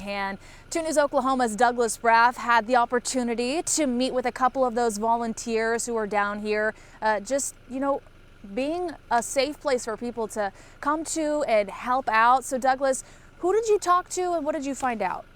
hand. 2 News Oklahoma's Douglas Braff had the opportunity to meet with a couple of those volunteers who are down here, being a safe place for people to come to and help out. So Douglas, who did you talk to and what did you find out?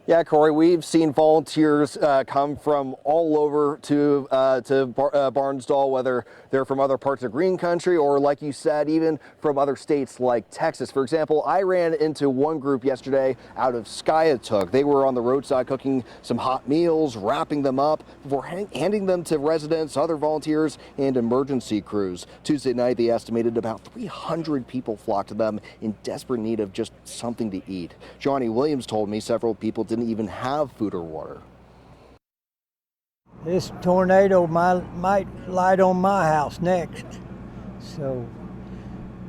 Yeah, Corey, we've seen volunteers come from all over to Barnsdall, whether they're from other parts of Green Country or, like you said, even from other states like Texas. For example, I ran into one group yesterday out of Skiatook. They were on the roadside cooking some hot meals, wrapping them up before handing them to residents, other volunteers, and emergency crews. Tuesday night, they estimated about 300 people flocked to them in desperate need of just something to eat. Johnny Williams told me several people didn't even have food or water. This tornado might light on my house next. So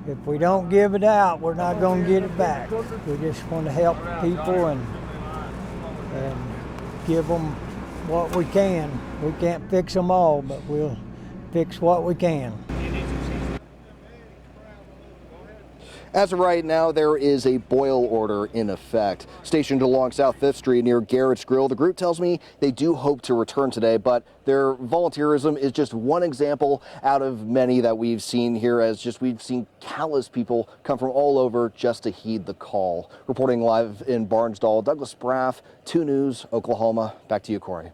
if we don't give it out, we're not going to get it back. We just want to help people and give them what we can. We can't fix them all, but we'll fix what we can. As of right now, there is a boil order in effect. Stationed along South 5th Street near Garrett's Grill, the group tells me they do hope to return today, but their volunteerism is just one example out of many that we've seen here, as we've seen countless people come from all over just to heed the call. Reporting live in Barnsdall, Douglas Braff, 2 News, Oklahoma. Back to you, Corey.